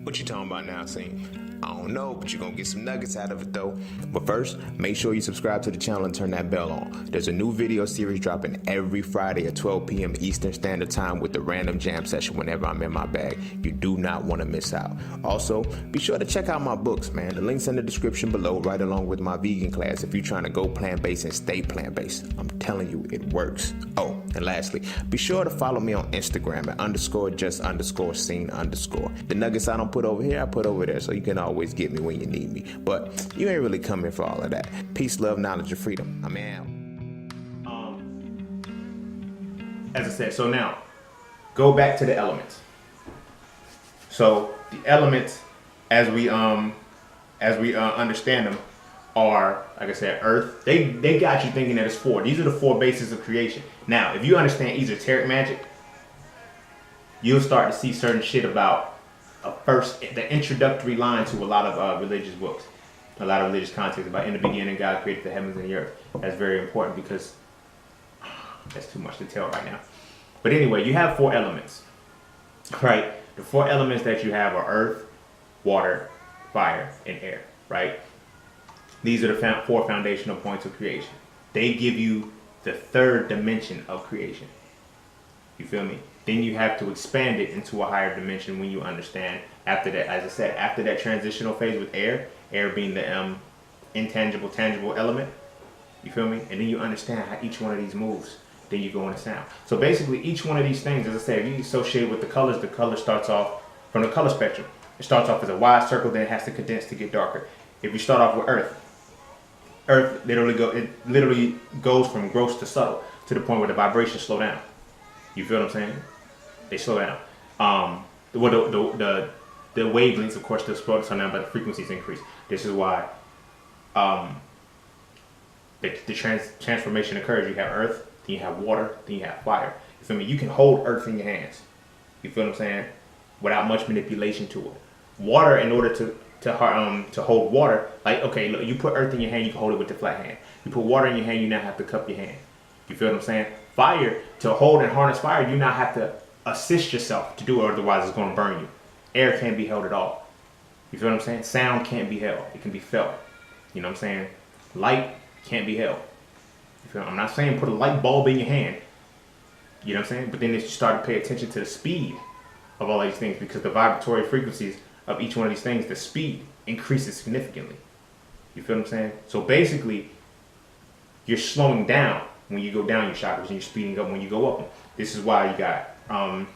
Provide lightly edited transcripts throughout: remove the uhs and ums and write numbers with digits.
What you talking about now, Cine? I don't know, but you're gonna get some nuggets out of it though. But first, make sure you subscribe to the channel and turn that bell on. There's a new video series dropping every Friday at 12 p.m. Eastern Standard Time with the random jam session whenever I'm in my bag. You do not want to miss out. Also, be sure to check out my books, man. The link's in the description below, right along with my vegan class if you're trying to go plant-based and stay plant-based. I'm telling you, it works. Oh, and lastly, be sure to follow me on Instagram at _just_scene_. The nuggets I don't put over here, I put over there, so you can always get me when you need me. But you ain't really coming for all of that. Peace, love, knowledge, and freedom. I'm out. As I said, so now go back to the elements. So the elements, as we understand them, are, like I said, earth. They got you thinking that it's four. These are the four bases of creation. Now, if you understand esoteric magic, you'll start to see certain shit about the introductory line to a lot of religious books, a lot of religious context about in the beginning God created the heavens and the earth. That's very important because that's too much to tell right now. But anyway, you have four elements, right? The four elements that you have are earth, water, fire, and air, right? These are the four foundational points of creation. They give you the third dimension of creation. You feel me? Then you have to expand it into a higher dimension when you understand. After that, as I said, after that transitional phase with air being the intangible, tangible element, you feel me? And then you understand how each one of these moves. Then you go into sound. So basically, each one of these things, as I said, if you associate with the color starts off from the color spectrum. It starts off as a wide circle, then it has to condense to get darker. If you start off with earth literally goes from gross to subtle to the point where the vibrations slow down. You feel what I'm saying? They slow down. The wavelengths, of course, still slow down, but the frequencies increase. This is why the transformation occurs. You have earth, then you have water, then you have fire. You feel me? You can hold earth in your hands. You feel what I'm saying? Without much manipulation to it. Water, in order to hold water, like, okay, look, you put earth in your hand, you can hold it with the flat hand. You put water in your hand, you now have to cup your hand. You feel what I'm saying? Fire, to hold and harness fire, you now have to assist yourself to do it, otherwise it's going to burn you. Air can't be held at all. You feel what I'm saying? Sound can't be held. It can be felt. You know what I'm saying? Light can't be held. You feel? I'm not saying put a light bulb in your hand. You know what I'm saying? But then if you start to pay attention to the speed of all these things, because the vibratory frequencies of each one of these things, the speed increases significantly. You feel what I'm saying? So basically, you're slowing down when you go down your chakras, and you're speeding up when you go up. This is why you got earth,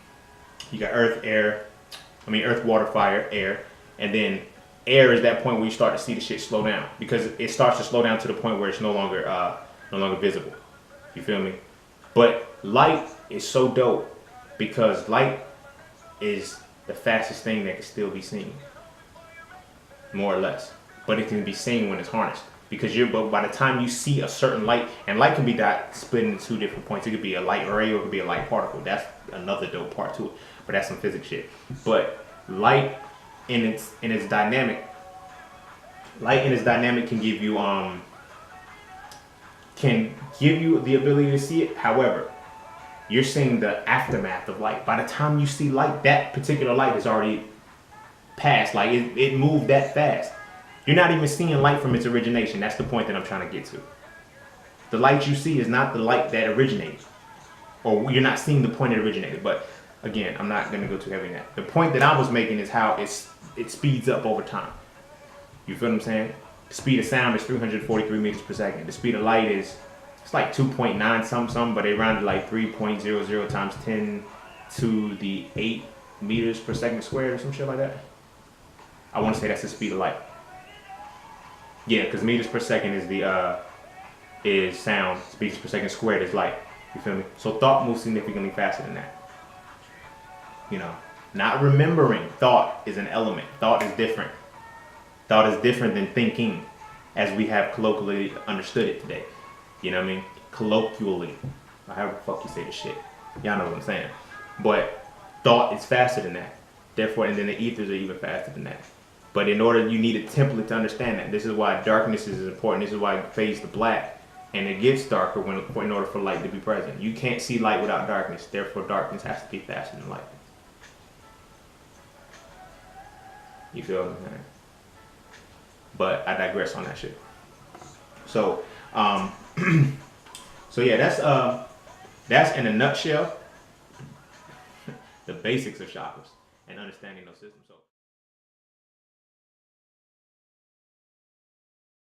water, fire, air, and then air is that point where you start to see the shit slow down, because it starts to slow down to the point where it's no longer visible. You feel me? But light is so dope because light is the fastest thing that can still be seen, more or less. But it can be seen when it's harnessed. But by the time you see a certain light, and light can be split into two different points. It could be a light ray or it could be a light particle. That's another dope part to it. But that's some physics shit. But light in its dynamic can give you the ability to see it. However, you're seeing the aftermath of light. By the time you see light, that particular light is already passed. Like it moved that fast. You're not even seeing light from its origination. That's the point that I'm trying to get to. The light you see is not the light that originated. Or you're not seeing the point it originated. But again, I'm not going to go too heavy in that. The point that I was making is how it speeds up over time. You feel what I'm saying? The speed of sound is 343 meters per second. The speed of light it's like 2.9 something, but they rounded like 3.00 times 10 to the 8 meters per second squared or some shit like that. I want to say that's the speed of light. Yeah, because meters per second is sound. Meters per second squared is light. You feel me? So thought moves significantly faster than that. You know, not remembering. Thought is an element. Thought is different. Thought is different than thinking, as we have colloquially understood it today. You know what I mean? Colloquially, or however the fuck you say the shit. Y'all know what I'm saying. But thought is faster than that. Therefore, and then the ethers are even faster than that. But in order, you need a template to understand that. This is why darkness is important. This is why it fades to black, and it gets darker in order for light to be present. You can't see light without darkness. Therefore, darkness has to be faster than light. You feel me? But I digress on that shit. So, so yeah, that's in a nutshell the basics of chakras and understanding those systems. So